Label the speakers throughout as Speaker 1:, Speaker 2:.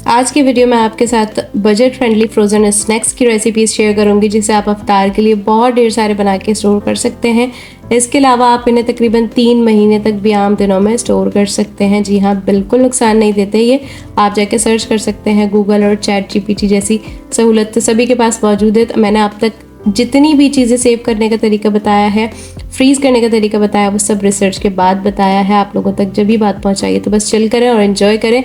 Speaker 1: आज की वीडियो में आपके साथ बजट फ्रेंडली फ्रोज़न स्नैक्स की रेसिपीज़ शेयर करूंगी जिसे आप अफ्तार के लिए बहुत ढेर सारे बना के स्टोर कर सकते हैं। इसके अलावा आप इन्हें तकरीबन 3 महीने तक भी आम दिनों में स्टोर कर सकते हैं। जी हाँ, बिल्कुल नुकसान नहीं देते ये। आप जाके सर्च कर सकते हैं, गूगल और चैट जीपीटी जैसी सहूलत तो सभी के पास मौजूद है। तो मैंने आप तक जितनी भी चीज़ें सेव करने का तरीका बताया है, फ्रीज़ करने का तरीका बताया, वो सब रिसर्च के बाद बताया है आप लोगों तक। जब भी बात पहुँचाइए तो बस चिल करें और इन्जॉय करें।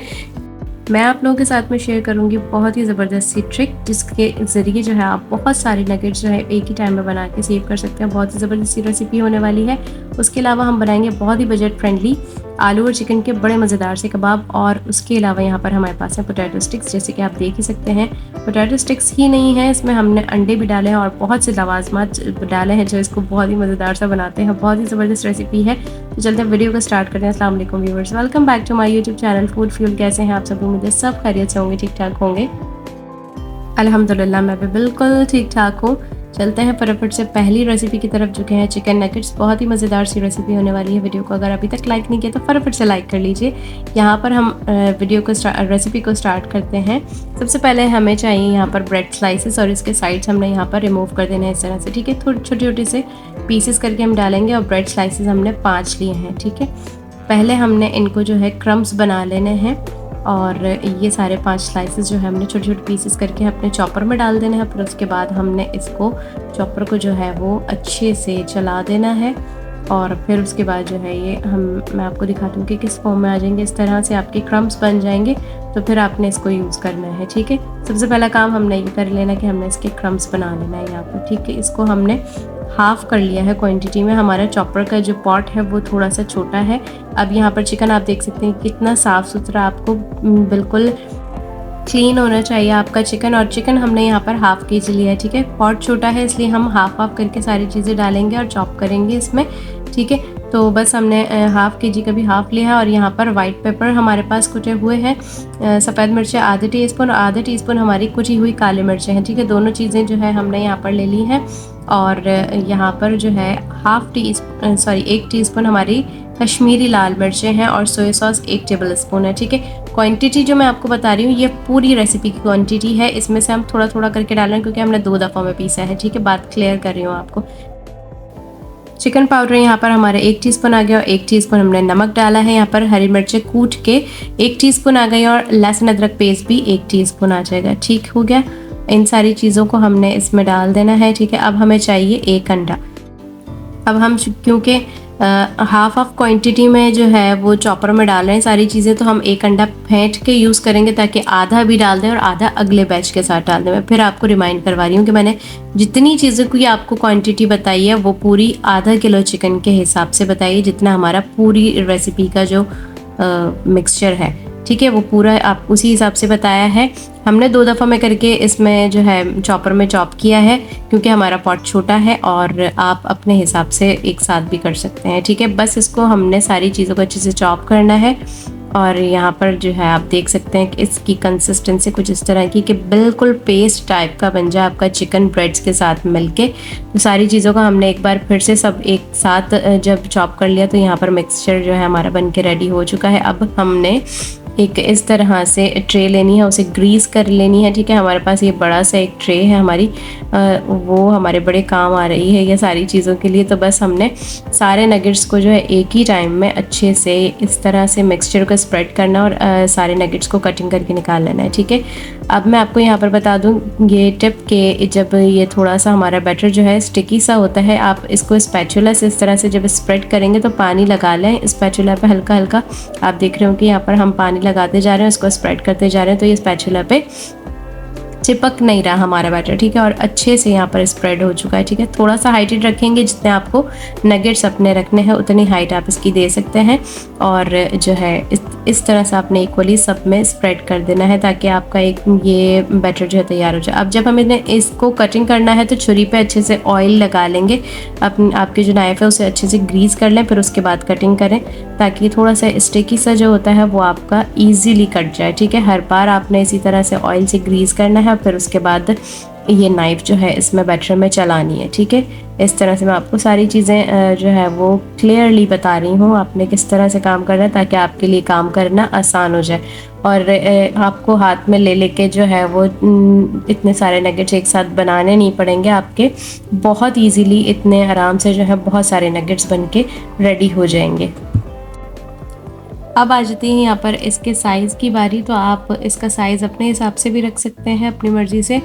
Speaker 1: मैं आप लोगों के साथ में शेयर करूंगी बहुत ही ज़बरदस्त सी ट्रिक जिसके ज़रिए जो है आप बहुत सारे नगेट्स जो है एक ही टाइम में बना के सेव कर सकते हैं। बहुत ही ज़बरदस्त सी रेसिपी होने वाली है। उसके अलावा हम बनाएंगे बहुत ही बजट फ्रेंडली आलू और चिकन के बड़े मज़ेदार से कबाब, और उसके अलावा यहाँ पर हमारे पास है पोटैटो स्टिक्स, जैसे कि आप देख ही सकते हैं। पोटैटो स्टिक्स ही नहीं है, इसमें हमने अंडे भी डाले हैं और बहुत से लवाजमात डाले हैं जो इसको बहुत ही मज़ेदार सा बनाते हैं। बहुत ही ज़बरदस्त रेसिपी है। तो चलते हैं वीडियो को स्टार्ट करते हैं। अस्सलाम वालेकुम viewers, welcome back to my YouTube channel Food Fuel. कैसे हैं आप सब? उम्मीद है सब खैरियत से होंगे, ठीक ठाक होंगे। अल्हम्दुलिल्लाह मैं भी बिल्कुल ठीक ठाक हूँ। चलते हैं फटाफट से पहली रेसिपी की तरफ, जो कि है चिकन नगेट्स। बहुत ही मज़ेदार सी रेसिपी होने वाली है। वीडियो को अगर अभी तक लाइक नहीं किया तो फटाफट से लाइक कर लीजिए। यहाँ पर हम रेसिपी को स्टार्ट करते हैं। सबसे पहले हमें चाहिए यहाँ पर ब्रेड स्लाइसेस, और इसके साइड्स हमने यहाँ पर रिमूव कर देने हैं इस तरह से, ठीक है। थोड़ी छोटे छोटे से पीसेस करके हम डालेंगे, और ब्रेड स्लाइसेस हमने 5 लिए हैं, ठीक है। पहले हमने इनको जो है क्रम्स बना लेने हैं, और ये सारे 5 स्लाइसेस जो है हमने छोटे छोटे पीसेस करके अपने चॉपर में डाल देना है। फिर उसके बाद हमने इसको चॉपर को जो है वो अच्छे से चला देना है, और फिर उसके बाद जो है ये मैं आपको दिखाती हूँ कि किस फॉर्म में आ जाएंगे। इस तरह से आपके क्रम्स बन जाएंगे, तो फिर आपने इसको यूज़ करना है, ठीक है। सबसे पहला काम हमने ये कर लेना कि हमने इसके क्रम्स बना लेना है यहाँ पर, ठीक है। इसको हमने हाफ़ कर लिया है क्वांटिटी में। हमारा चॉपर का जो पॉट है वो थोड़ा सा छोटा है। अब यहाँ पर चिकन आप देख सकते हैं कितना साफ़ सुथरा, आपको बिल्कुल क्लीन होना चाहिए आपका चिकन। और चिकन हमने यहाँ पर ½ kg लिया है, ठीक है। पॉट छोटा है इसलिए हम हाफ करके सारी चीज़ें डालेंगे और चॉप करेंगे इसमें, ठीक है। तो बस हमने ½ kg का भी हाफ़ लिया है। और यहाँ पर वाइट पेपर हमारे पास कुटे हुए हैं, सफ़ेद मिर्चें ½ टीस्पून, और ½ टीस्पून हमारी कुटी हुई काली मिर्चें हैं, ठीक है। दोनों चीज़ें जो है हमने यहाँ पर ले ली हैं। और यहाँ पर जो है 1 टीस्पून हमारी कश्मीरी लाल मिर्चें हैं, और सोया सॉस 1 टेबल स्पून है, ठीक है। क्वांटिटी जो मैं आपको बता रही हूँ ये पूरी रेसिपी की क्वांटिटी है। इसमें से हम थोड़ा थोड़ा करके डाल रहे हैं क्योंकि हमने 2 दफ़ा में पीसा है, ठीक है। बात क्लियर कर रही हूँ आपको। चिकन पाउडर यहाँ पर हमारे 1 टीस्पून आ गया, और 1 टीस्पून हमने नमक डाला है। यहाँ पर हरी मिर्चें कूट के 1 टीस्पून आ गई, और लहसुन अदरक पेस्ट भी 1 टीस्पून आ जाएगा, ठीक हो गया। इन सारी चीज़ों को हमने इसमें डाल देना है, ठीक है। अब हमें चाहिए 1 अंडा। अब हम क्योंकि हाफ क्वांटिटी में जो है वो चॉपर में डाल रहे हैं सारी चीज़ें, तो हम 1 अंडा फेंट के यूज़ करेंगे, ताकि आधा भी डाल दें और आधा अगले बैच के साथ डाल दें। मैं फिर आपको रिमाइंड करवा रही हूँ कि मैंने जितनी चीज़ों की आपको क्वांटिटी बताई है वो पूरी ½ किलो चिकन के हिसाब से बताई है, जितना हमारा पूरी रेसिपी का जो मिक्सचर है, ठीक है, वो पूरा आप उसी हिसाब से बताया है। हमने 2 दफ़ा में करके इसमें जो है चॉपर में चॉप किया है क्योंकि हमारा पॉट छोटा है, और आप अपने हिसाब से एक साथ भी कर सकते हैं, ठीक है। बस इसको हमने सारी चीज़ों को अच्छे से चॉप करना है। और यहाँ पर जो है आप देख सकते हैं कि इसकी कंसिस्टेंसी कुछ इस तरह की कि बिल्कुल पेस्ट टाइप का बन जाए आपका चिकन ब्रेड्स के साथ मिलके। तो सारी चीज़ों का हमने एक बार फिर से सब एक साथ जब चॉप कर लिया, तो यहाँ पर मिक्सचर जो है हमारा बन के रेडी हो चुका है। अब हमने एक इस तरह से ट्रे लेनी है, उसे ग्रीस कर लेनी है, ठीक है। हमारे पास ये बड़ा सा एक ट्रे है हमारी, वो हमारे बड़े काम आ रही है ये सारी चीज़ों के लिए। तो बस हमने सारे नगेट्स को जो है एक ही टाइम में अच्छे से इस तरह से मिक्सचर को स्प्रेड करना, और सारे नगेट्स को कटिंग करके निकाल लेना है, ठीक है। अब मैं आपको यहाँ पर बता दूँ ये टिप के जब ये थोड़ा सा हमारा बैटर जो है स्टिकी सा होता है, आप इसको स्पैचुला से इस तरह से जब स्प्रेड करेंगे तो पानी लगा लें स्पैचुला पे हल्का हल्का। आप देख रहे हो कि यहाँ पर हम पानी लगाते जा रहे हैं, इसको स्प्रेड करते जा रहे हैं, तो ये स्पैचुला पे चिपक नहीं रहा हमारा बैटर, ठीक है। और अच्छे से यहाँ पर स्प्रेड हो चुका है, ठीक है। थोड़ा सा हाइटेड रखेंगे, जितने आपको नगेट्स अपने रखने हैं उतनी हाइट आप इसकी दे सकते हैं। और जो है इस तरह से आपने इक्वली सब में स्प्रेड कर देना है, ताकि आपका एक ये बैटर जो है तैयार हो जाए। अब जब हमें इसको कटिंग करना है तो छुरी पे अच्छे से ऑयल लगा लेंगे, आपकी जो नाइफ है उसे अच्छे से ग्रीस कर लें, फिर उसके बाद कटिंग करें, ताकि थोड़ा सा स्टिकी सा जो होता है वो आपका ईजीली कट जाए, ठीक है। हर बार आपने इसी तरह से ऑयल से ग्रीस करना है, फिर उसके बाद ये नाइफ़ जो है इसमें बैटर में चलानी है, ठीक है। इस तरह से मैं आपको सारी चीज़ें जो है वो क्लियरली बता रही हूँ, आपने किस तरह से काम करना है ताकि आपके लिए काम करना आसान हो जाए और आपको हाथ में ले लेके जो है वो इतने सारे नगेट्स एक साथ बनाने नहीं पड़ेंगे आपके, बहुत ईजीली इतने आराम से जो है बहुत सारे नगेट्स बन के रेडी हो जाएंगे। अब आ जाती है यहाँ पर इसके साइज़ की बारी, तो आप इसका साइज़ अपने हिसाब से भी रख सकते हैं अपनी मर्ज़ी से,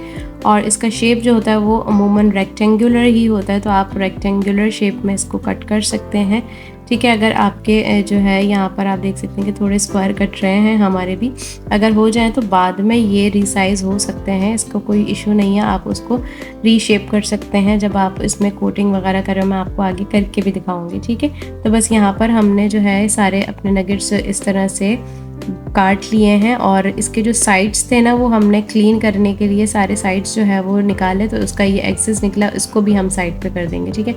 Speaker 1: और इसका शेप जो होता है वो अमूमन रेक्टेंगुलर ही होता है, तो आप रेक्टेंगुलर शेप में इसको कट कर सकते हैं, ठीक है। अगर आपके जो है यहाँ पर आप देख सकते हैं कि थोड़े स्क्वायर कट रहे हैं हमारे भी, अगर हो जाए तो बाद में ये रीसाइज़ हो सकते हैं, इसका कोई इशू नहीं है, आप उसको रीशेप कर सकते हैं जब आप इसमें कोटिंग वगैरह करें, मैं आपको आगे करके भी दिखाऊंगी, ठीक है। तो बस यहाँ पर हमने जो है सारे अपने नगेट्स इस तरह से काट लिए हैं, और इसके जो साइड्स थे ना वो हमने क्लीन करने के लिए सारे साइड्स जो है वो निकाले, तो उसका ये एक्सेस निकला, इसको भी हम साइड पे कर देंगे, ठीक है।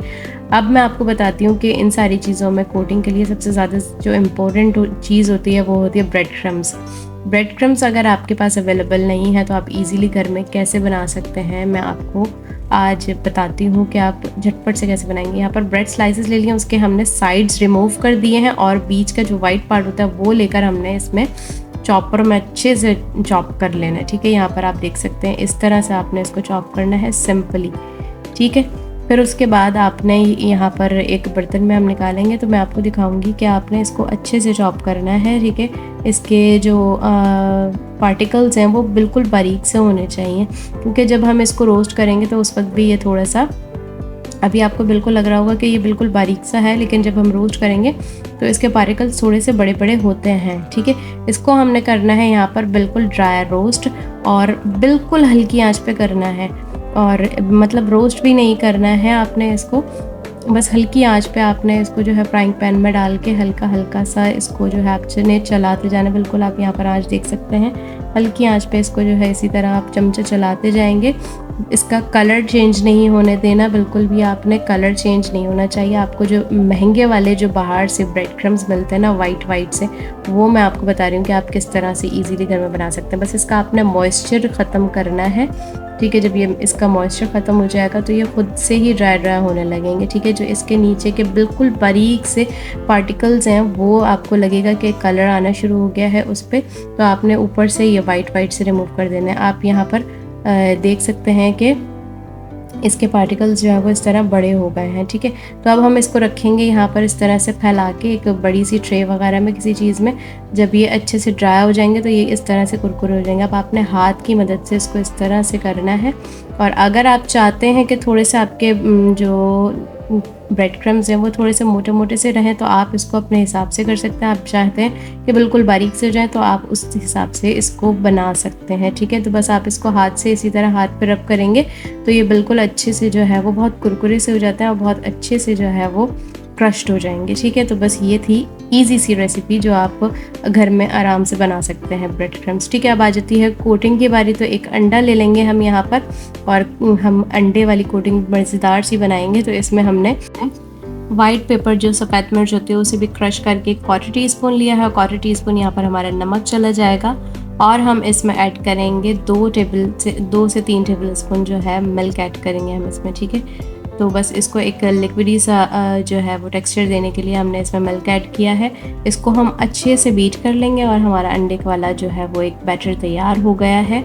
Speaker 1: अब मैं आपको बताती हूँ कि इन सारी चीज़ों में कोटिंग के लिए सबसे ज़्यादा जो इम्पोर्टेंट चीज़ होती है वो होती है ब्रेड क्रम्स। ब्रेड क्रम्स अगर आपके पास अवेलेबल नहीं है तो आप इजीली घर में कैसे बना सकते हैं, मैं आपको आज बताती हूँ कि आप झटपट से कैसे बनाएंगे। यहाँ पर ब्रेड स्लाइसेस ले लिए, उसके हमने साइड्स रिमूव कर दिए हैं, और बीच का जो वाइट पार्ट होता है वो लेकर हमने इसमें चॉपर में अच्छे से चॉप कर लेना है, ठीक है। यहाँ पर आप देख सकते हैं इस तरह से आपने इसको चॉप करना है सिंपली, ठीक है। फिर उसके बाद आपने यहाँ पर एक बर्तन में हम निकालेंगे, तो मैं आपको दिखाऊंगी कि आपने इसको अच्छे से चॉप करना है, ठीक है। इसके जो पार्टिकल्स हैं वो बिल्कुल बारीक से होने चाहिए, क्योंकि जब हम इसको रोस्ट करेंगे तो उस वक्त भी ये थोड़ा सा, अभी आपको बिल्कुल लग रहा होगा कि ये बिल्कुल बारीक सा है, लेकिन जब हम रोस्ट करेंगे तो इसके पार्टिकल्स थोड़े से बड़े बड़े होते हैं, ठीक है। इसको हमने करना है यहाँ पर बिल्कुल ड्राई रोस्ट, और बिल्कुल हल्की आंच पे करना है, और मतलब रोस्ट भी नहीं करना है आपने इसको, बस हल्की आंच पे आपने इसको जो है फ्राइंग पैन में डाल के हल्का हल्का सा इसको जो है आपने चलाते जाना। बिल्कुल आप यहाँ पर आंच देख सकते हैं, हल्की आंच पे इसको जो है इसी तरह आप चमचे चलाते जाएंगे। इसका कलर चेंज नहीं होने देना, बिल्कुल भी आपने कलर चेंज नहीं होना चाहिए। आपको जो महंगे वाले जो बाहर से ब्रेड क्रम्स मिलते हैं ना वाइट से, वो मैं आपको बता रही हूँ कि आप किस तरह से इजीली घर में बना सकते हैं। बस इसका आपने मॉइस्चर ख़त्म करना है, ठीक है। जब ये इसका मॉइस्चर ख़त्म हो जाएगा तो ये खुद से ही ड्राई होने लगेंगे, ठीक है। जो इसके नीचे के बिल्कुल बारीक से पार्टिकल्स हैं वो आपको लगेगा कि कलर आना शुरू हो गया है उस पर, तो आपने ऊपर से ये वाइट से रिमूव कर देना है। आप यहाँ पर देख सकते हैं कि इसके पार्टिकल्स जो है वो इस तरह बड़े हो गए हैं, ठीक है। तो अब हम इसको रखेंगे यहाँ पर इस तरह से फैला के एक बड़ी सी ट्रे वगैरह में किसी चीज़ में। जब ये अच्छे से ड्राई हो जाएंगे तो ये इस तरह से कुरकुरे हो जाएंगे। अब आपने हाथ की मदद से इसको इस तरह से करना है, और अगर आप चाहते हैं कि थोड़े से आपके जो ब्रेड क्रम्स हैं वो थोड़े से मोटे मोटे से रहें तो आप इसको अपने हिसाब से कर सकते हैं। आप चाहते हैं कि बिल्कुल बारीक से हो जाए तो आप उस हिसाब से इसको बना सकते हैं, ठीक है। तो बस आप इसको हाथ से इसी तरह हाथ पे रब करेंगे तो ये बिल्कुल अच्छे से जो है वो बहुत कुरकुरे से हो जाता है और बहुत अच्छे से जो है वो क्रश्ड हो जाएंगे, ठीक है। तो बस ये थी इजी सी रेसिपी जो आप घर में आराम से बना सकते हैं ब्रेड क्रम्स, ठीक है। अब आ जाती है कोटिंग की बारी। तो एक अंडा ले लेंगे हम यहाँ पर, और हम अंडे वाली कोटिंग मज़ेदार सी बनाएंगे। तो इसमें हमने वाइट पेपर जो सफ़ेद मिर्च होती है उसे भी क्रश करके 1/4 टीस्पून लिया है, और 1/4 टीस्पून यहाँ पर हमारा नमक चला जाएगा, और हम इसमें ऐड करेंगे 2 से 3 टेबल स्पून जो है मिल्क ऐड करेंगे हम इसमें, ठीक है। तो बस इसको एक लिक्विडी सा जो है वो टेक्सचर देने के लिए हमने इसमें मिल्क ऐड किया है। इसको हम अच्छे से बीट कर लेंगे और हमारा अंडे वाला जो है वो एक बैटर तैयार हो गया है,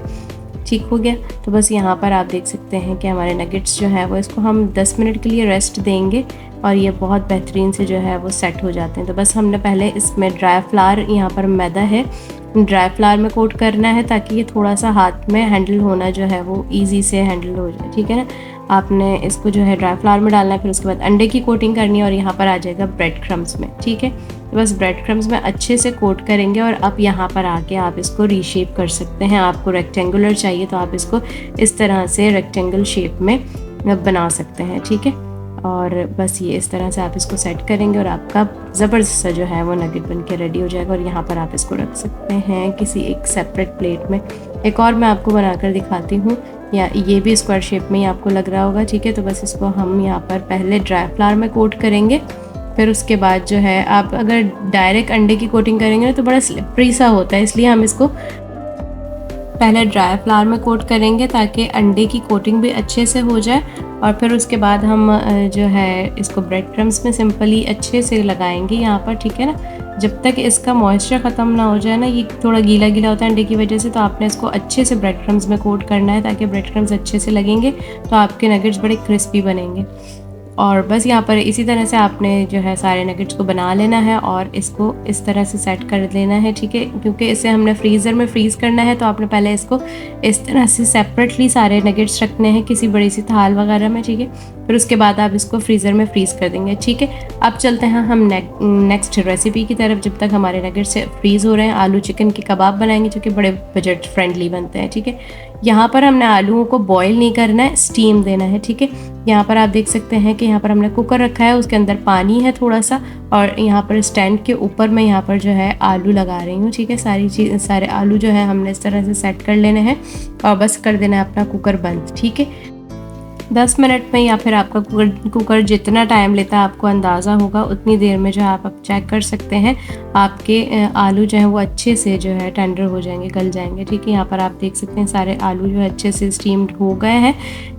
Speaker 1: ठीक हो गया। तो बस यहाँ पर आप देख सकते हैं कि हमारे नगेट्स जो है वो इसको हम 10 मिनट के लिए रेस्ट देंगे और ये बहुत बेहतरीन से जो है वो सेट हो जाते हैं। तो बस हमने पहले इसमें ड्राई फ्लावर, यहाँ पर मैदा है, ड्राई फ्लावर में कोट करना है ताकि ये थोड़ा सा हाथ में हैंडल होना जो है वो ईजी से हैंडल हो जाए, ठीक है ना। आपने इसको जो है ड्राई फ्लावर में डालना है, फिर उसके बाद अंडे की कोटिंग करनी है और यहाँ पर आ जाएगा ब्रेड क्रम्स में, ठीक है। तो बस ब्रेड क्रम्स में अच्छे से कोट करेंगे और अब यहाँ पर आके आप इसको रीशेप कर सकते हैं। आपको रेक्टेंगुलर चाहिए तो आप इसको इस तरह से रेक्टेंगल शेप में बना सकते हैं, ठीक है। और बस ये इस तरह से आप इसको सेट करेंगे और आपका ज़बरदस्त सा जो है वो नगेट बन के रेडी हो जाएगा। और यहाँ पर आप इसको रख सकते हैं किसी एक सेपरेट प्लेट में। एक और मैं आपको बनाकर दिखाती हूँ, या ये भी स्क्वायर शेप में ही आपको लग रहा होगा, ठीक है। तो बस इसको हम यहाँ पर पहले ड्राई फ्लावर में कोट करेंगे, फिर उसके बाद जो है आप अगर डायरेक्ट अंडे की कोटिंग करेंगे ना तो बड़ा स्लिपरी सा होता है, इसलिए हम इसको पहले ड्राई फ्लावर में कोट करेंगे ताकि अंडे की कोटिंग भी अच्छे से हो जाए, और फिर उसके बाद हम जो है इसको ब्रेड क्रम्स में सिंपली अच्छे से लगाएंगे यहाँ पर, ठीक है ना। जब तक इसका मॉइस्चर ख़त्म ना हो जाए ना, ये थोड़ा गीला गीला होता है अंडे की वजह से, तो आपने इसको अच्छे से ब्रेड क्रम्स में कोट करना है ताकि ब्रेड क्रम्स अच्छे से लगेंगे तो आपके नगेट्स बड़े क्रिस्पी बनेंगे। और बस यहाँ पर इसी तरह से आपने जो है सारे नगेट्स को बना लेना है और इसको इस तरह से सेट कर लेना है, ठीक है। क्योंकि इसे हमने फ्रीज़र में फ्रीज़ करना है तो आपने पहले इसको इस तरह से सेपरेटली सारे नगेट्स रखने हैं किसी बड़ी सी थाल वगैरह में, ठीक है। फिर उसके बाद आप इसको फ्रीज़र में फ्रीज़ कर देंगे, ठीक है। अब चलते हैं हम नेक्स्ट रेसिपी की तरफ। जब तक हमारे नगेट्स फ्रीज़ हो रहे हैं, आलू चिकन के कबाब बनाएंगे जो कि बड़े बजट फ्रेंडली बनते हैं, ठीक है। यहाँ पर हमने आलूओं को बॉईल नहीं करना है, स्टीम देना है, ठीक है। यहाँ पर आप देख सकते हैं कि यहाँ पर हमने कुकर रखा है, उसके अंदर पानी है थोड़ा सा, और यहाँ पर स्टैंड के ऊपर मैं यहाँ पर जो है आलू लगा रही हूँ, ठीक है। सारे आलू जो है हमने इस तरह से सेट कर लेने हैं और बस कर देना है अपना कुकर बंद, ठीक है। 10 मिनट में या फिर आपका कुकर जितना टाइम लेता है आपको अंदाज़ा होगा, उतनी देर में जो है आप चेक कर सकते हैं आपके आलू जो है वो अच्छे से जो है टेंडर हो जाएंगे, गल जाएंगे, ठीक है। यहाँ पर आप देख सकते हैं सारे आलू जो है अच्छे से स्टीम्ड हो गए हैं,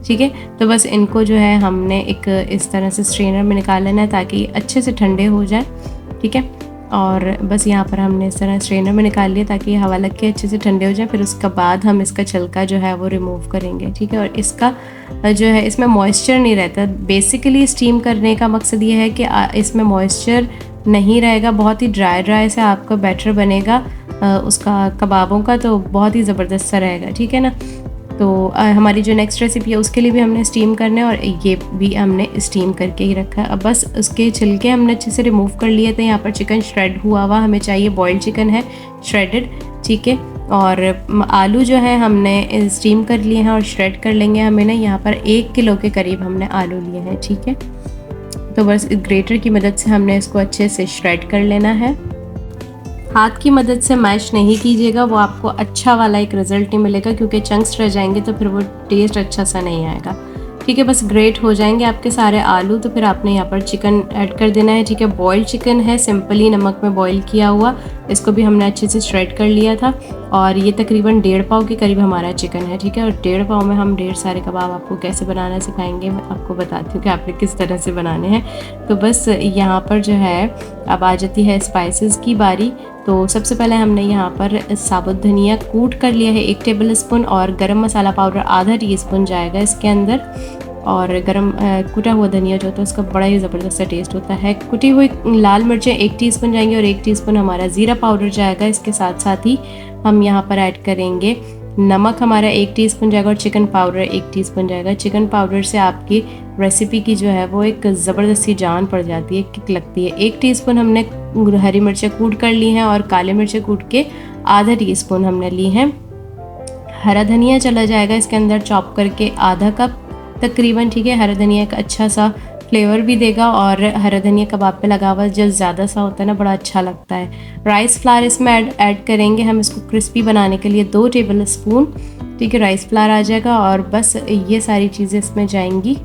Speaker 1: ठीक है। तो बस इनको जो है हमने एक इस तरह से स्ट्रेनर में निकाल लेना है ताकि अच्छे से ठंडे हो जाए, ठीक है। और बस यहाँ पर हमने इस तरह स्ट्रेनर में निकाल लिया ताकि ये हवा लग के अच्छे से ठंडे हो जाए। फिर उसके बाद हम इसका छिलका जो है वो रिमूव करेंगे, ठीक है। और इसका जो है इसमें मॉइस्चर नहीं रहता। बेसिकली स्टीम करने का मकसद ये है कि इसमें मॉइस्चर नहीं रहेगा, बहुत ही ड्राई से आपका बैटर बनेगा उसका कबाबों का, तो बहुत ही ज़बरदस्त सा रहेगा, ठीक है ना। तो हमारी जो नेक्स्ट रेसिपी है उसके लिए भी हमने स्टीम करना है और ये भी हमने स्टीम करके ही रखा है। अब बस उसके छिलके हमने अच्छे से रिमूव कर लिए थे। यहाँ पर चिकन श्रेड हुआ हमें चाहिए, बॉइल्ड चिकन है श्रेडेड, ठीक है। और आलू जो है हमने स्टीम कर लिए हैं और श्रेड कर लेंगे। हमें ना यहाँ पर 1 किलो के करीब हमने आलू लिए हैं, ठीक है। तो बस ग्रेटर की मदद से हमने इसको अच्छे से श्रेड कर लेना है। हाथ की मदद से मैश नहीं कीजिएगा, वो आपको अच्छा वाला एक रिज़ल्ट नहीं मिलेगा क्योंकि चंक्स रह जाएंगे तो फिर वो टेस्ट अच्छा सा नहीं आएगा, ठीक है। बस ग्रेट हो जाएंगे आपके सारे आलू तो फिर आपने यहाँ पर चिकन ऐड कर देना है, ठीक है। बॉइल्ड चिकन है, सिंपली नमक में बॉईल किया हुआ, इसको भी हमने अच्छे से श्रेड कर लिया था। और ये तकरीबन 1.5 पाव के करीब हमारा चिकन है, ठीक है। और 1.5 पाव में हम ढेर सारे कबाब आपको कैसे बनाना सिखाएंगे, मैं आपको बताती हूँ कि आपने किस तरह से बनाने हैं। तो बस यहाँ पर जो है अब आ जाती है स्पाइसेस की बारी। तो सबसे पहले हमने यहाँ पर साबुत धनिया कूट कर लिया है 1 टेबल स्पून, और गरम मसाला पाउडर आधा टीस्पून जाएगा इसके अंदर। और गरम कुटा हुआ धनिया जो होता है उसका बड़ा ही ज़बरदस्त सा टेस्ट होता है। कुटी हुई लाल मिर्चें 1 टीस्पून जाएंगी और 1 टीस्पून हमारा ज़ीरा पाउडर जाएगा। इसके साथ साथ ही हम यहाँ पर ऐड करेंगे नमक, हमारा 1 टीस्पून जाएगा, और चिकन पाउडर 1 टीस्पून जाएगा। चिकन पाउडर से आपकी रेसिपी की जो है वो एक ज़बरदस्त सी जान पड़ जाती है, किक लगती है। 1 टीस्पून हमने हरी मिर्चें कूट कर ली हैं और काली मिर्चें कूट के आधा टीस्पून हमने ली हैं। हरा धनिया चला जाएगा इसके अंदर चॉप करके आधा कप तकरीबन, ठीक है। हरा धनिया एक अच्छा सा फ्लेवर भी देगा और हरा धनिया कबाब पे लगा हुआ जब ज़्यादा सा होता है ना बड़ा अच्छा लगता है। राइस फ्लावर इसमें ऐड करेंगे हम इसको क्रिस्पी बनाने के लिए 2 टेबल स्पून, ठीक है। राइस फ्लावर आ जाएगा और बस ये सारी चीज़ें इसमें जाएंगी।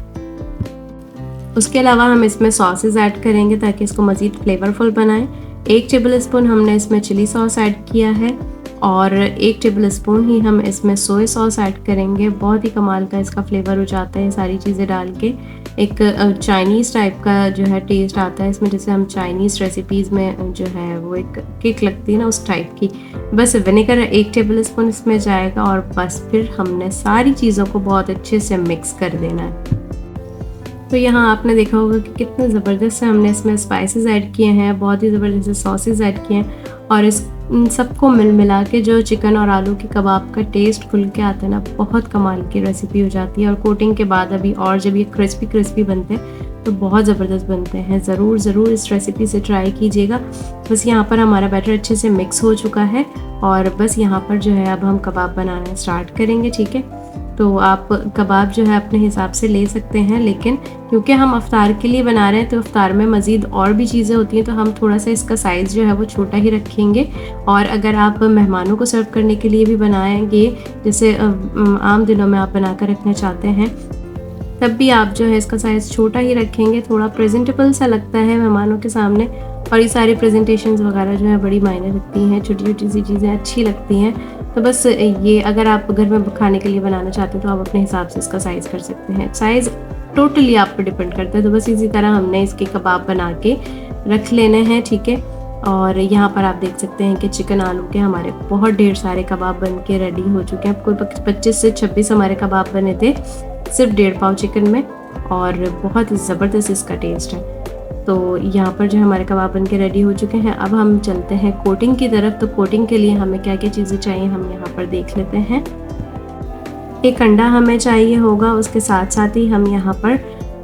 Speaker 1: उसके अलावा हम इसमें सॉसेस ऐड करेंगे ताकि इसको मज़ीद फ्लेवरफुल बनाएं। 1 टेबल स्पून हमने इसमें चिली सॉस ऐड किया है और 1 टेबल स्पून ही हम इसमें सोया सॉस ऐड करेंगे। बहुत ही कमाल का इसका फ्लेवर हो जाता है सारी चीज़ें डाल के। एक चाइनीज़ टाइप का जो है टेस्ट आता है इसमें, जैसे हम चाइनीज़ रेसिपीज़ में जो है वो एक किक लगती है ना उस टाइप की। बस विनेगर 1 टेबल स्पून इसमें जाएगा और बस फिर हमने सारी चीज़ों को बहुत अच्छे से मिक्स कर देना है। तो यहाँ आपने देखा होगा कि कितने ज़बरदस्त से हमने इसमें स्पाइसेस ऐड किए हैं, बहुत ही ज़बरदस्त से सॉसेस ऐड किए हैं और इस सबको मिला के जो चिकन और आलू के कबाब का टेस्ट खुल के आता है ना, बहुत कमाल की रेसिपी हो जाती है। और कोटिंग के बाद अभी और जब ये क्रिस्पी बनते हैं तो बहुत ज़बरदस्त बनते हैं। ज़रूर इस रेसिपी से ट्राई कीजिएगा। बस यहाँ पर हमारा बैटर अच्छे से मिक्स हो चुका है और बस यहाँ पर जो है अब हम कबाब बनाना स्टार्ट करेंगे, ठीक है। तो आप कबाब जो है अपने हिसाब से ले सकते हैं, लेकिन क्योंकि हम अफ्तार के लिए बना रहे हैं तो अफ्तार में मज़ीद और भी चीज़ें होती हैं तो हम थोड़ा सा इसका साइज़ जो है वो छोटा ही रखेंगे। और अगर आप मेहमानों को सर्व करने के लिए भी बनाएंगे, जैसे आम दिनों में आप बना कर रखना चाहते हैं, तब भी आप जो है इसका साइज़ छोटा ही रखेंगे। थोड़ा प्रेजेंटेबल सा लगता है मेहमानों के सामने और ये सारी प्रेजेंटेशंस वगैरह जो है बड़ी मायने रखती हैं, छोटी छोटी सी चीज़ें अच्छी लगती हैं। तो बस ये अगर आप घर में खाने के लिए बनाना चाहते हैं तो आप अपने हिसाब से इसका साइज़ कर सकते हैं। साइज़ टोटली आप पे डिपेंड करता है। तो बस इसी तरह हमने इसके कबाब बना के रख लेने हैं, ठीक है। और यहाँ पर आप देख सकते हैं कि चिकन आलू के हमारे बहुत ढेर सारे कबाब बन के रेडी हो चुके हैं। कोई 25 से 26 हमारे कबाब बने थे सिर्फ 1.5 पाव चिकन में, और बहुत ज़बरदस्त इसका टेस्ट है। तो यहाँ पर जो हमारे कबाब बन के रेडी हो चुके हैं। अब हम चलते हैं कोटिंग की तरफ। तो कोटिंग के लिए हमें क्या क्या चीज़ें चाहिए हम यहाँ पर देख लेते हैं। एक अंडा हमें चाहिए होगा, उसके साथ साथ ही हम यहाँ पर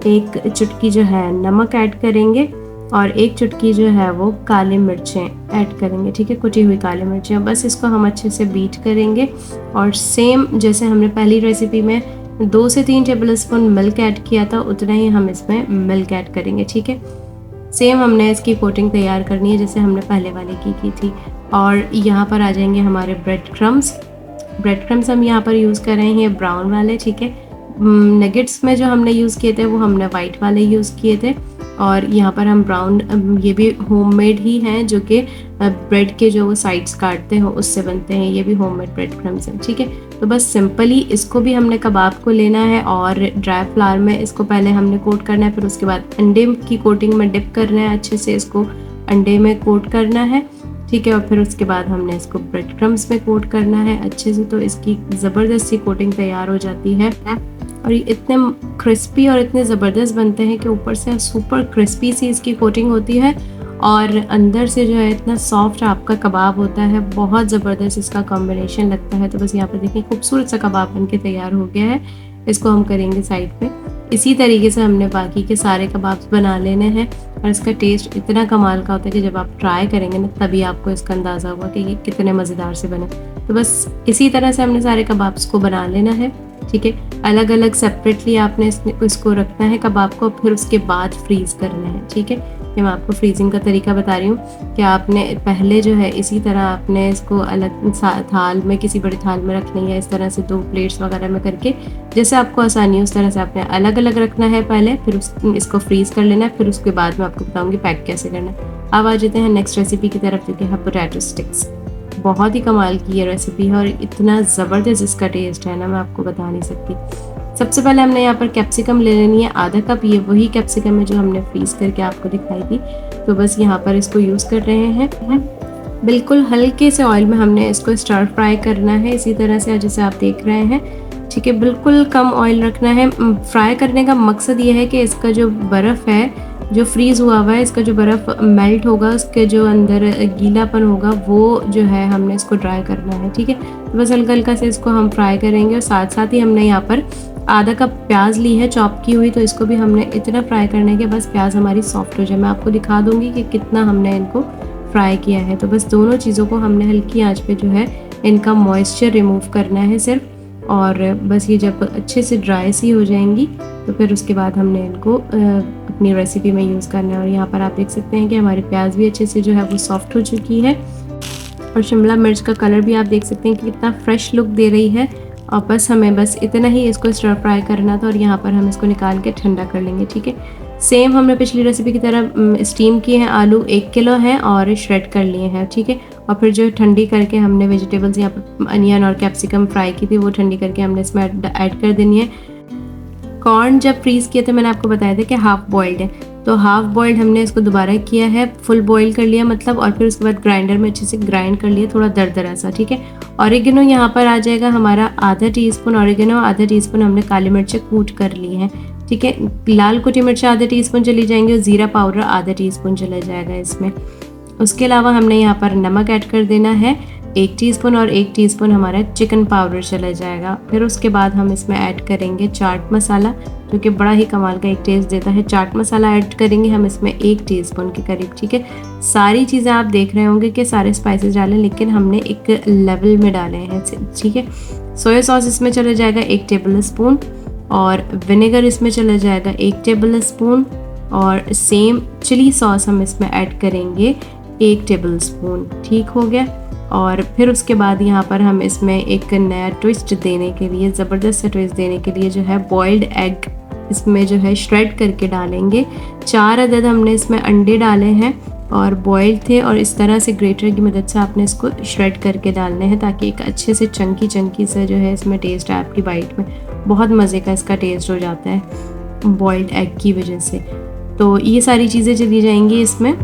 Speaker 1: एक चुटकी जो है नमक ऐड करेंगे और एक चुटकी जो है वो काली मिर्चें ऐड करेंगे, ठीक है, कुटी हुई काली मिर्चें। बस इसको हम अच्छे से बीट करेंगे और सेम जैसे हमने पहली रेसिपी में 2 से 3 टेबल स्पून मिल्क ऐड किया था उतना ही हम इसमें मिल्क ऐड करेंगे, ठीक है। सेम हमने इसकी कोटिंग तैयार करनी है जैसे हमने पहले वाले की थी। और यहाँ पर आ जाएंगे हमारे ब्रेड क्रम्स हम यहाँ पर यूज़ कर रहे हैं ब्राउन वाले, ठीक है। नगेट्स में जो हमने यूज़ किए थे वो हमने वाइट वाले यूज़ किए थे। और यहाँ पर हम ब्राउन, ये भी होममेड ही हैं, जो कि ब्रेड के जो वो साइड्स काटते हैं उससे बनते हैं। ये भी होममेड ब्रेड क्रम्स हैं, ठीक है। तो बस सिंपली इसको भी हमने कबाब को लेना है और ड्राई फ्लावर में इसको पहले हमने कोट करना है, फिर उसके बाद अंडे की कोटिंग में डिप करना है, अच्छे से इसको अंडे में कोट करना है, ठीक है। और फिर उसके बाद हमने इसको ब्रेड क्रम्स में कोट करना है अच्छे से। तो इसकी ज़बरदस्त सी कोटिंग तैयार हो जाती है और ये इतने क्रिस्पी और इतने ज़बरदस्त बनते हैं कि ऊपर से सुपर क्रिस्पी सी इसकी कोटिंग होती है और अंदर से जो है इतना सॉफ्ट आपका कबाब होता है। बहुत ज़बरदस्त इसका कॉम्बिनेशन लगता है। तो बस यहाँ पर देखिए खूबसूरत सा कबाब बन के तैयार हो गया है। इसको हम करेंगे साइड पे। इसी तरीके से हमने बाकी के सारे कबाब्स बना लेने हैं और इसका टेस्ट इतना कमाल का होता है कि जब आप ट्राई करेंगे ना तभी आपको इसका अंदाज़ा होगा कि ये कितने मज़ेदार से बने। तो बस इसी तरह से हमने सारे कबाब्स को बना लेना है, ठीक है। अलग अलग सेपरेटली आपने इसको रखना है कबाब को, फिर उसके बाद फ्रीज़ करना है, ठीक है। ये मैं आपको फ्रीजिंग का तरीका बता रही हूँ कि आपने पहले जो है इसी तरह आपने इसको अलग थाल में, किसी बड़े थाल में रख लेंगे, इस तरह से 2 प्लेट्स वगैरह में करके जैसे आपको आसानी उस तरह से आपने अलग अलग रखना है पहले, फिर इसको फ्रीज़ कर लेना है, फिर उसके बाद मैं आपको बताऊँगी पैक कैसे करना है। अब आ जाते हैं नेक्स्ट रेसिपी की तरफ, जो कि है पोटैटो स्टिक्स। बहुत ही कमाल की ये रेसिपी है और इतना ज़बरदस्त इसका टेस्ट है ना, मैं आपको बता नहीं सकती। सबसे पहले हमने यहाँ पर कैप्सिकम ले लेनी है, आधा कप। ये वही कैप्सिकम है जो हमने फ्रीज करके आपको दिखाई थी। तो बस यहाँ पर इसको यूज़ कर रहे हैं। बिल्कुल हल्के से ऑयल में हमने इसको स्टर फ्राई करना है, इसी तरह से जैसे आप देख रहे हैं, ठीक है। बिल्कुल कम ऑयल रखना है। फ्राई करने का मकसद ये है कि इसका जो बर्फ़ है, जो फ्रीज़ हुआ है, इसका जो बर्फ़ मेल्ट होगा, उसके जो अंदर गीलापन होगा वो जो है हमने इसको ड्राई करना है, ठीक है। तो बस हल्का हल्का से इसको हम फ्राई करेंगे। और साथ साथ ही हमने यहाँ पर आधा कप प्याज ली है चॉप की हुई, तो इसको भी हमने इतना फ्राई करना है कि बस प्याज हमारी सॉफ्ट हो जाए। मैं आपको दिखा दूँगी कि कितना हमने इनको फ्राई किया है। तो बस दोनों चीज़ों को हमने हल्की आँच पे जो है इनका मॉइस्चर रिमूव करना है सिर्फ। और बस ये जब अच्छे से ड्राई सी हो जाएंगी तो फिर उसके बाद हमने इनको अपनी रेसिपी में यूज़ करना है। और यहाँ पर आप देख सकते हैं कि हमारी प्याज भी अच्छे से जो है वो सॉफ्ट हो चुकी है और शिमला मिर्च का कलर भी आप देख सकते हैं कि कितना फ्रेश लुक दे रही है। और बस हमें बस इतना ही इसको स्टर फ्राई करना था और यहाँ पर हम इसको निकाल के ठंडा कर लेंगे, ठीक है। सेम हमने पिछली रेसिपी की तरह स्टीम किए हैं। आलू 1 किलो हैं और श्रेड कर लिए हैं, ठीक है। और फिर जो ठंडी करके हमने वेजिटेबल्स यहाँ पर अनियन और कैप्सिकम फ्राई की थी वो ठंडी करके हमने इसमें ऐड कर देनी है। कॉर्न जब फ्रीज़ किए थे मैंने आपको बताया था कि हाफ़ बॉइल्ड है, तो हाफ़ बॉइल्ड हमने इसको दोबारा किया है, फुल बॉईल कर लिया मतलब। और फिर उसके बाद ग्राइंडर में अच्छे से ग्राइंड कर लिया, थोड़ा दरदरा सा, ठीक है। ऑरिगेनो यहाँ पर आ जाएगा हमारा आधा टीस्पून ऑरिगेनो, आधा टीस्पून हमने काली मिर्चें कूट कर ली हैं, ठीक है। लाल कुटी मिर्चें आधा टीस्पून चली जाएंगी और ज़ीरा पाउडर आधा टीस्पून चला जाएगा इसमें। उसके अलावा हमने यहाँ पर नमक ऐड कर देना है 1 टीस्पून और 1 टीस्पून हमारा चिकन पाउडर चला जाएगा। फिर उसके बाद हम इसमें ऐड करेंगे चाट मसाला, जो कि बड़ा ही कमाल का एक टेस्ट देता है। चाट मसाला ऐड करेंगे हम इसमें 1 टीस्पून के करीब, ठीक है। सारी चीज़ें आप देख रहे होंगे कि सारे स्पाइसेस डालें, लेकिन हमने एक लेवल में डाले हैं, ठीक है। सोया सॉस इसमें चला जाएगा 1 टेबल स्पून और विनेगर इसमें चला जाएगा 1 टेबल स्पून और सेम चिली सॉस हम इसमें ऐड करेंगे 1 टेबल स्पून, ठीक हो गया। और फिर उसके बाद यहाँ पर हम इसमें एक नया ट्विस्ट देने के लिए, ज़बरदस्त सा ट्विस्ट देने के लिए जो है बॉइल्ड एग इसमें जो है श्रेड करके डालेंगे। 4 अदद हमने इसमें अंडे डाले हैं और बॉइल्ड थे, और इस तरह से ग्रेटर की मदद से आपने इसको श्रेड करके डालने हैं ताकि एक अच्छे से चंकी सा जो है इसमें टेस्ट है आपकी बाइट में। बहुत मज़े का इसका टेस्ट हो जाता है बॉइल्ड एग की वजह से। तो ये सारी चीज़ें चली जाएंगी इसमें।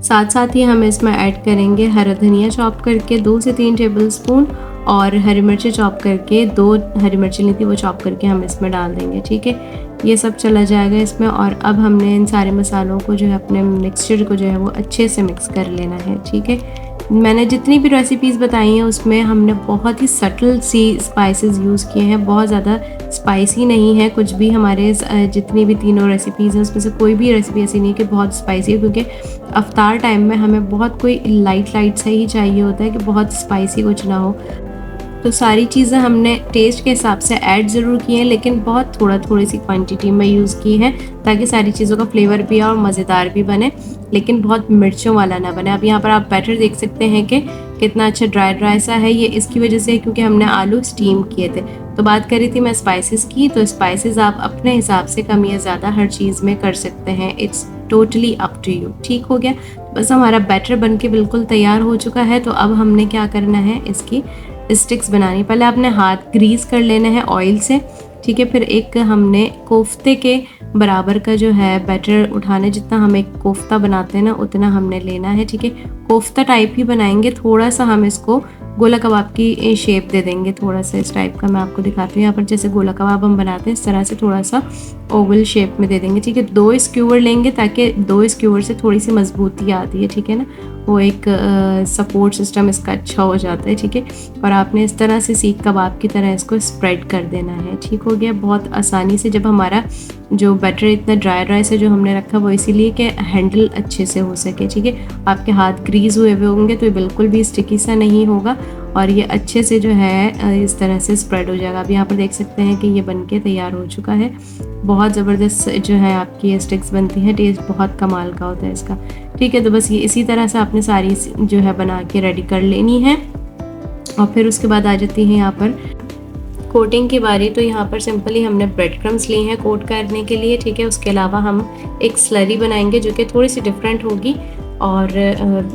Speaker 1: साथ साथ ही हम इसमें ऐड करेंगे हरा धनिया चॉप करके 2 से 3 टेबलस्पून, और हरी मिर्ची चॉप करके 2 हरी मिर्ची ली थी वो चॉप करके हम इसमें डाल देंगे। ठीक है, ये सब चला जाएगा इसमें। और अब हमने इन सारे मसालों को जो है अपने मिक्सचर को जो है वो अच्छे से मिक्स कर लेना है। ठीक है, मैंने जितनी भी रेसिपीज़ बताई हैं उसमें हमने बहुत ही सटल सी स्पाइसेस यूज़ किए हैं, बहुत ज़्यादा स्पाइसी नहीं है कुछ भी। हमारे जितनी भी तीनों रेसिपीज़ हैं उसमें से कोई भी रेसिपी ऐसी नहीं कि बहुत स्पाइसी है, क्योंकि अफ्तार टाइम में हमें बहुत कोई लाइट सा ही चाहिए होता है कि बहुत स्पाइसी कुछ ना हो। तो सारी चीज़ें हमने टेस्ट के हिसाब से ऐड ज़रूर की हैं, लेकिन बहुत थोड़ी सी क्वांटिटी में यूज़ की है ताकि सारी चीज़ों का फ्लेवर भी और मज़ेदार भी बने, लेकिन बहुत मिर्चों वाला ना बने। अब यहाँ पर आप बैटर देख सकते हैं कि कितना अच्छा ड्राई सा है। ये इसकी वजह से क्योंकि हमने आलू स्टीम किए थे। तो बात करी थी मैं स्पाइसेस की, तो स्पाइसेस आप अपने हिसाब से कम या ज़्यादा हर चीज़ में कर सकते हैं। It's totally up to you. ठीक हो गया, बस हमारा बैटर बन के बिल्कुल तैयार हो चुका है। तो अब हमने क्या करना है, इसकी स्टिक्स बनानी। पहले आपने हाथ ग्रीस कर लेने हैं ऑयल से। ठीक है, फिर एक हमने कोफ्ते के बराबर का जो है बैटर उठाने, जितना हम एक कोफ्ता बनाते हैं ना उतना हमने लेना है। ठीक है, कोफ्ता टाइप ही बनाएंगे, थोड़ा सा हम इसको गोला कबाब की शेप दे देंगे, थोड़ा सा इस टाइप का। मैं आपको दिखाती हूँ, यहाँ पर जैसे गोला कबाब हम बनाते हैं इस तरह से थोड़ा सा ओवल शेप में दे देंगे। ठीक है, 2 स्क्यूवर लेंगे ताकि 2 स्क्यूवर से थोड़ी सी मजबूती आती है। ठीक है ना, वो एक सपोर्ट सिस्टम इसका अच्छा हो जाता है। ठीक है, और आपने इस तरह से सीख कबाब की तरह इसको स्प्रेड कर देना है। ठीक हो गया, बहुत आसानी से। जब हमारा जो बैटर इतना ड्राई से जो हमने रखा वो इसीलिए कि हैंडल अच्छे से हो सके। ठीक है, आपके हाथ ग्रीस हुए होंगे तो ये बिल्कुल भी स्टिकी सा नहीं होगा, और ये अच्छे से जो है इस तरह से स्प्रेड हो जाएगा। अब यहाँ पर देख सकते हैं कि ये बनके तैयार हो चुका है। बहुत ज़बरदस्त जो है आपकी ये स्टिक्स बनती हैं, टेस्ट बहुत कमाल का होता है इसका। ठीक है, तो बस ये इसी तरह से आपने सारी जो है बना के रेडी कर लेनी है। और फिर उसके बाद आ जाती है यहाँ पर कोटिंग की बारी। तो यहाँ पर सिंपली हमने ब्रेड क्रम्स लिए हैं कोट करने के लिए। ठीक है, उसके अलावा हम एक स्लरी बनाएंगे जो कि थोड़ी सी डिफरेंट होगी, और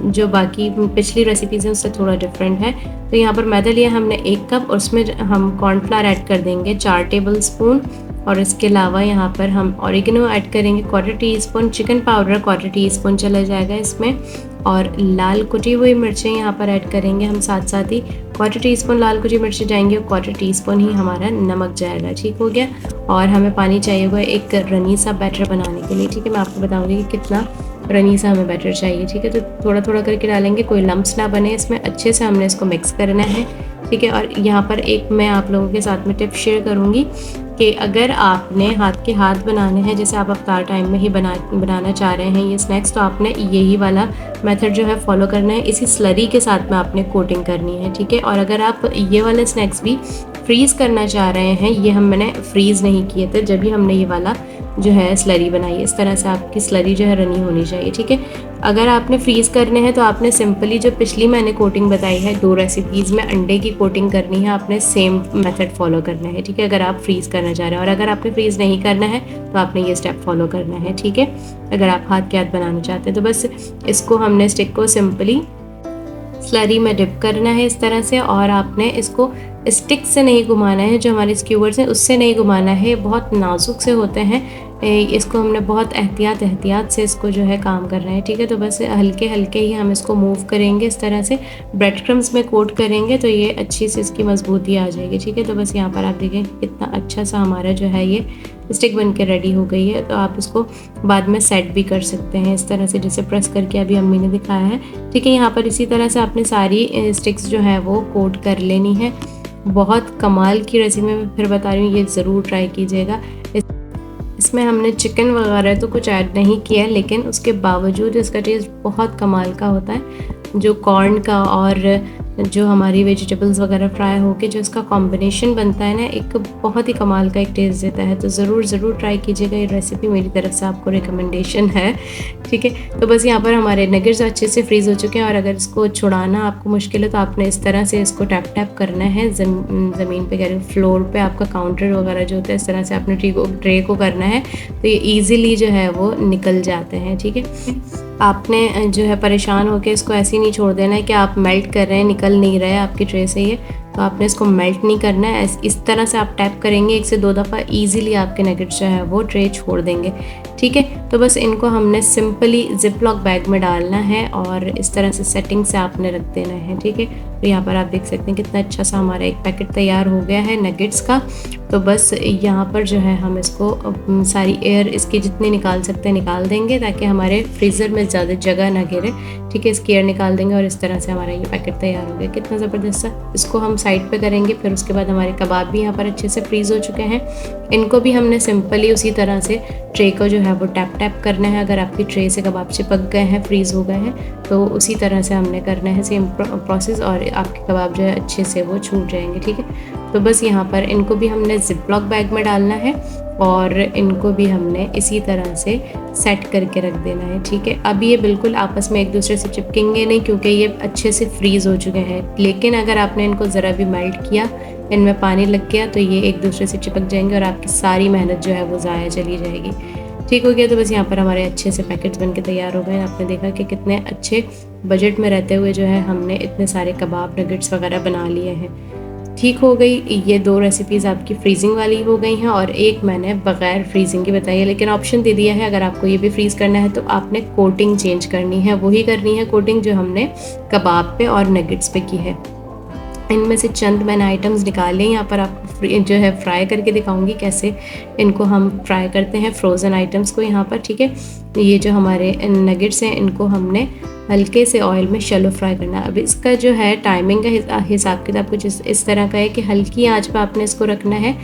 Speaker 1: जो बाकी पिछली रेसिपीज़ हैं उससे थोड़ा डिफरेंट है। तो यहाँ पर मैदा लिया हमने 1 कप, और उसमें हम कॉर्नफ्लावर ऐड कर देंगे 4 टेबलस्पून, और इसके अलावा यहाँ पर हम ऑरिगेनो ऐड करेंगे 1/4 टीस्पून, चिकन पाउडर 1/4 टीस्पून चला जाएगा इसमें, और लाल कुटी हुई मिर्चें यहाँ पर ऐड करेंगे हम साथ ही 1/4 टीस्पून लाल कुटी मिर्ची जाएंगी, और 1/4 टीस्पून ही हमारा नमक जाएगा। ठीक हो गया, और हमें पानी चाहिए होगा एक रनी सा बैटर बनाने के लिए। ठीक है, मैं आपको बताऊँगी कि कितना रनी सा हमें बैटर चाहिए। ठीक है, तो थोड़ा करके डालेंगे, कोई लम्प्स ना बने इसमें। अच्छे से हमने इसको मिक्स करना है। ठीक है, और यहाँ पर एक मैं आप लोगों के साथ में टिप शेयर करूँगी कि अगर आपने हाथ के हाथ बनाने हैं, जैसे आप अफ्तार टाइम में ही बनाना चाह रहे हैं ये स्नैक्स, तो आपने यही वाला मेथड जो है फॉलो करना है। इसी स्लरी के साथ में आपने कोटिंग करनी है। ठीक है, और अगर आप ये वाले स्नैक्स भी फ्रीज़ करना चाह रहे हैं, ये मैंने फ्रीज़ नहीं किए थे जब भी हमने ये वाला जो है स्लरी बनाई है। इस तरह से आपकी स्लरी जो है रनी होनी चाहिए। ठीक है, अगर आपने फ्रीज़ करने हैं तो आपने सिंपली जो पिछली मैंने कोटिंग बताई है 2 रेसिपीज़ में अंडे की कोटिंग करनी है, आपने सेम मेथड फॉलो करना है। ठीक है, अगर आप फ्रीज़ करना चाह रहे हैं, और अगर आपने फ्रीज़ नहीं करना है तो आपने ये स्टेप फॉलो करना है। ठीक है, अगर आप हाथ के हाथ बनाना चाहते हैं तो बस इसको हमने स्टिक को सिंपली स्लरी में डिप करना है इस तरह से, और आपने इसको स्टिक से नहीं घुमाना है, जो हमारे स्क्यूवर्स हैं उससे नहीं घुमाना है, बहुत नाजुक से होते हैं। इसको हमने बहुत एहतियात से इसको जो है काम करना है। ठीक है, तो बस हल्के ही हम इसको मूव करेंगे इस तरह से, ब्रेड क्रम्स में कोट करेंगे तो ये अच्छी से इसकी मजबूती आ जाएगी। ठीक है, तो बस यहाँ पर आप देखें कितना अच्छा सा हमारा जो है ये स्टिक बन के रेडी हो गई है। तो आप इसको बाद में सेट भी कर सकते हैं इस तरह से, जैसे प्रेस करके अभी अम्मी ने दिखाया है। ठीक है, यहाँ पर इसी तरह से आपने सारी स्टिक्स जो है वो कोट कर लेनी है। बहुत कमाल की रेसिपी मैं फिर बता रही हूँ, ये ज़रूर ट्राई कीजिएगा। इसमें हमने चिकन वगैरह तो कुछ ऐड नहीं किया, लेकिन उसके बावजूद इसका टेस्ट बहुत कमाल का होता है। जो कॉर्न का और जो हमारी वेजिटेबल्स वगैरह फ्राई होके जो इसका कॉम्बिनेशन बनता है ना, एक बहुत ही कमाल का एक टेस्ट देता है। तो ज़रूर ट्राई कीजिएगा, ये रेसिपी मेरी तरफ से आपको रिकमेंडेशन है, ठीक है। तो बस यहाँ पर हमारे नगेट्स अच्छे से फ्रीज़ हो चुके हैं, और अगर इसको छुड़ाना आपको मुश्किल है तो आपने इस तरह से इसको टैप टैप करना है ज़मीन पे, कह रही फ्लोर पे, आपका काउंटर वगैरह जो होता है, इस तरह से आपने ट्रे को करना है, तो ये ईज़िली जो है वो निकल जाते हैं, ठीक है। आपने जो है परेशान होकर इसको ऐसे ही नहीं छोड़ देना है कि आप मेल्ट कर रहे हैं, निकल नहीं रहा है आपकी ट्रे से ये, तो आपने इसको मेल्ट नहीं करना है। इस तरह से आप टैप करेंगे 1 से 2 दफ़ा, ईज़िली आपके नगेट्स जो है वो ट्रे छोड़ देंगे, ठीक है। तो बस इनको हमने सिंपली जिप लॉक बैग में डालना है और इस तरह से सेटिंग से आपने रख देना है, ठीक है। तो यहाँ पर आप देख सकते हैं कितना अच्छा सा हमारा एक पैकेट तैयार हो गया है नगेट्स का। तो बस यहाँ पर जो है हम इसको सारी एयर इसकी जितनी निकाल सकते हैं निकाल देंगे, ताकि हमारे फ्रीज़र में ज़्यादा जगह ना गिरे, ठीक है। इसकी एयर निकाल देंगे और इस तरह से हमारा ये पैकेट तैयार हो गया, कितना ज़बरदस्त सा। इसको हम साइड पे करेंगे, फिर उसके बाद हमारे कबाब भी यहाँ पर अच्छे से फ्रीज़ हो चुके हैं। इनको भी हमने सिंपली उसी तरह से ट्रे को जो है वो टैप टैप करना है। अगर आपकी ट्रे से कबाब चिपक गए हैं, फ्रीज़ हो गए हैं, तो उसी तरह से हमने करना है सेम प्रोसेस, और आपके कबाब जो है अच्छे से वो छूट जाएंगे, ठीक है। तो बस यहाँ पर इनको भी हमने जिप लॉक बैग में डालना है और इनको भी हमने इसी तरह से सेट करके रख देना है, ठीक है। अब ये बिल्कुल आपस में एक दूसरे से चिपकेंगे नहीं, क्योंकि ये अच्छे से फ्रीज़ हो चुके हैं। लेकिन अगर आपने इनको ज़रा भी मेल्ट किया, इनमें पानी लग गया, तो ये एक दूसरे से चिपक जाएंगे और आपकी सारी मेहनत जो है वो ज़ाया चली जाएगी, ठीक हो गया। तो बस यहाँ पर हमारे अच्छे से पैकेट्स बन के तैयार हो गए। आपने देखा कि कितने अच्छे बजट में रहते हुए जो है हमने इतने सारे कबाब नगेट्स वगैरह बना लिए हैं, ठीक हो गई। ये 2 रेसिपीज़ आपकी फ्रीजिंग वाली हो गई हैं और एक मैंने बग़ैर फ्रीजिंग की बताई है, लेकिन ऑप्शन दे दिया है अगर आपको ये भी फ्रीज़ करना है तो आपने कोटिंग चेंज करनी है, वही करनी है कोटिंग जो हमने कबाब पे और नगेट्स पे की है। इनमें से चंद मैंने आइटम्स निकाले, यहाँ पर आपको जो है फ्राई करके दिखाऊंगी कैसे इनको हम फ्राई करते हैं, फ्रोज़न आइटम्स को यहाँ पर, ठीक है। ये जो हमारे नगेट्स हैं इनको हमने हल्के से ऑयल में शैलो फ्राई करना है। अब इसका जो है टाइमिंग का हिसाब किताब कुछ इस तरह का है कि हल्की आंच पे आपने इसको रखना है।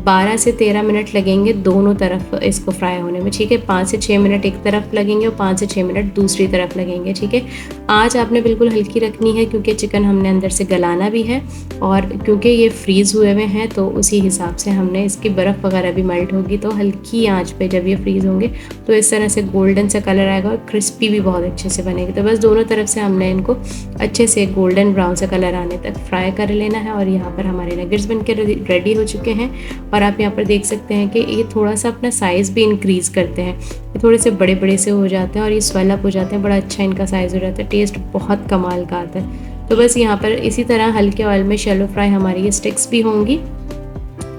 Speaker 1: 12 से 13 मिनट लगेंगे दोनों तरफ इसको फ्राई होने में, ठीक है। 5 से 6 मिनट एक तरफ लगेंगे और 5 से 6 मिनट दूसरी तरफ लगेंगे, ठीक है। आंच आपने बिल्कुल हल्की रखनी है, क्योंकि चिकन हमने अंदर से गलाना भी है, और क्योंकि ये फ्रीज़ हुए हुए हैं तो उसी हिसाब से हमने इसकी बर्फ़ वगैरह भी मेल्ट होगी। तो हल्की आंच पे जब ये फ्रीज़ होंगे तो इस तरह से गोल्डन सा कलर आएगा और क्रिस्पी भी बहुत अच्छे से बनेगी। तो बस दोनों तरफ से हमने इनको अच्छे से गोल्डन ब्राउन सा कलर आने तक फ्राई कर लेना है। और यहाँ पर हमारे नगेट्स बन के रेडी हो चुके हैं, और आप यहाँ पर देख सकते हैं कि ये थोड़ा सा अपना साइज़ भी इंक्रीज़ करते हैं, ये थोड़े से बड़े बड़े से हो जाते हैं और ये स्वेल अप हो जाते हैं, बड़ा अच्छा इनका साइज़ हो जाता है, टेस्ट बहुत कमाल का आता है। तो बस यहाँ पर इसी तरह हल्के ऑयल में शैलो फ्राई हमारी ये स्टिक्स भी होंगी।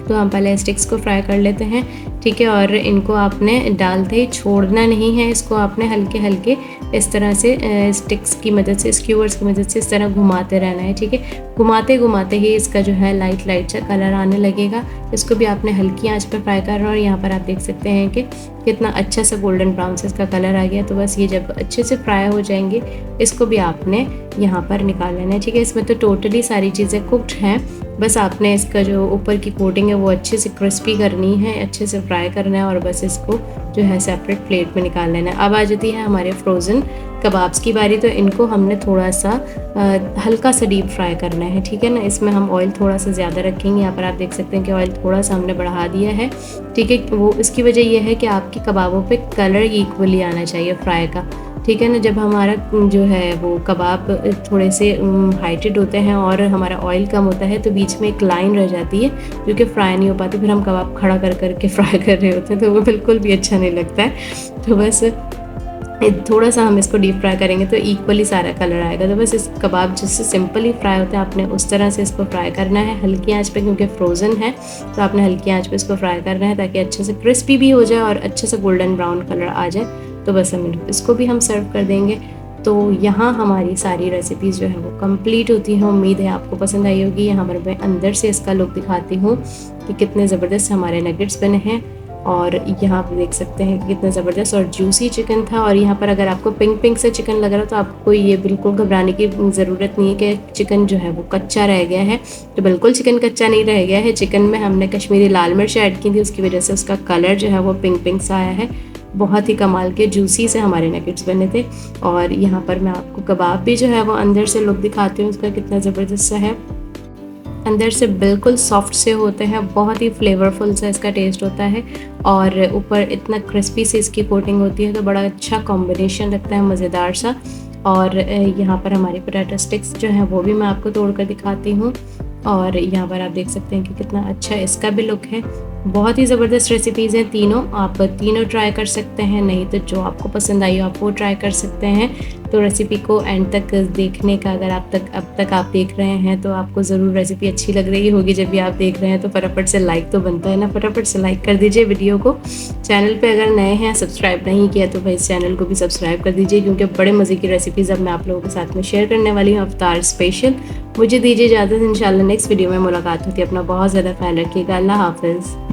Speaker 1: तो हम पहले स्टिक्स को फ्राई कर लेते हैं, ठीक है। और इनको आपने डालते ही छोड़ना नहीं है, इसको आपने हल्के हल्के इस तरह से स्टिक्स की मदद से, स्क्यूअर्स की मदद से इस तरह घुमाते रहना है, ठीक है। घुमाते घुमाते ही इसका जो है लाइट लाइट सा कलर आने लगेगा। इसको भी आपने हल्की आंच पर फ्राई करना है, और यहाँ पर आप देख सकते हैं कि कितना अच्छा सा गोल्डन ब्राउन से इसका कलर आ गया। तो बस ये जब अच्छे से फ्राई हो जाएंगे इसको भी आपने यहाँ पर निकाल लेना है, ठीक है। इसमें तो टोटली सारी चीज़ें कुक्ड हैं, बस आपने इसका जो ऊपर की कोटिंग है वो अच्छे से क्रिस्पी करनी है, अच्छे से फ्राई करना है, और बस इसको जो है सेपरेट प्लेट में निकाल लेना है। अब आ जाती है हमारे फ्रोज़न कबाब्स की बारी। तो इनको हमने थोड़ा सा हल्का सा डीप फ्राई करना है, ठीक है ना। इसमें हम ऑयल थोड़ा सा ज़्यादा रखेंगे, यहाँ पर आप देख सकते हैं कि ऑयल थोड़ा सा हमने बढ़ा दिया है, ठीक है। वो इसकी वजह यह है कि आपके कबाबों पे कलर इक्वली आना चाहिए फ्राई का, ठीक है ना। जब हमारा जो है वो कबाब थोड़े से हाइटेड होते हैं और हमारा ऑयल कम होता है तो बीच में एक लाइन रह जाती है जो कि फ्राई नहीं हो पाती, फिर हम कबाब खड़ा कर करके फ्राई कर रहे होते हैं, तो वो बिल्कुल भी अच्छा नहीं लगता है। तो बस थोड़ा सा हम इसको डीप फ्राई करेंगे तो इक्वली सारा कलर आएगा। तो बस इस कबाब जिससे सिंपली फ्राई होता है आपने उस तरह से इसको फ्राई करना है हल्की आंच पे, क्योंकि फ्रोज़न है तो आपने हल्की आंच पे इसको फ्राई करना है ताकि अच्छे से क्रिस्पी भी हो जाए और अच्छे से गोल्डन ब्राउन कलर आ जाए। तो बस हम इसको भी हम सर्व कर देंगे। तो यहाँ हमारी सारी रेसिपीज़ जो है वो कंप्लीट होती हैं। उम्मीद है आपको पसंद आई होगी। यहाँ पर मैं अंदर से इसका लुक दिखाती हूँ कि कितने ज़बरदस्त हमारे नगेट्स बने हैं, और यहाँ पर देख सकते हैं कि कितना ज़बरदस्त और जूसी चिकन था। और यहाँ पर अगर आपको पिंक पिंक से चिकन लग रहा है तो आपको ये बिल्कुल घबराने की ज़रूरत नहीं है कि चिकन जो है वो कच्चा रह गया है। तो बिल्कुल चिकन कच्चा नहीं रह गया है। चिकन में हमने कश्मीरी लाल मिर्च ऐड की थी, उसकी वजह से उसका कलर जो है वो पिंक पिंक सा आया है। बहुत ही कमाल के जूसी से हमारे नगेट्स बने थे। और यहाँ पर मैं आपको कबाब भी जो है वो अंदर से लुक दिखाती हूँ उसका कितना ज़बरदस्त सा है। अंदर से बिल्कुल सॉफ्ट से होते हैं, बहुत ही फ्लेवरफुल सा इसका टेस्ट होता है और ऊपर इतना क्रिस्पी सी इसकी कोटिंग होती है, तो बड़ा अच्छा कॉम्बिनेशन लगता है, मज़ेदार सा। और यहाँ पर हमारी पोटैटो स्टिक्स जो हैं वो भी मैं आपको तोड़ कर दिखाती हूँ। और यहाँ पर आप देख सकते हैं कि कितना अच्छा इसका भी लुक है। बहुत ही ज़बरदस्त रेसिपीज़ हैं तीनों, आप तीनों ट्राई कर सकते हैं, नहीं तो जो आपको पसंद आई हो आप वो ट्राई कर सकते हैं। तो रेसिपी को एंड तक देखने का, अगर अब तक आप देख रहे हैं तो आपको ज़रूर रेसिपी अच्छी लग रही होगी। जब भी आप देख रहे हैं तो फटाफट से लाइक तो बनता है ना, फटाफट से लाइक कर दीजिए वीडियो को। चैनल पे अगर नए हैं, सब्सक्राइब नहीं किया तो भाई इस चैनल को भी सब्सक्राइब कर दीजिए, क्योंकि बड़े मज़े की रेसिपीज़ अब मैं आप लोगों के साथ में शेयर करने वाली हूँ अफ्तार स्पेशल। मुझे दीजिए इजाज़त, इंशाल्लाह नेक्स्ट वीडियो में मुलाकात होती है। अपना बहुत ज़्यादा ख्याल रखिएगा। अल्लाह हाफ़िज़।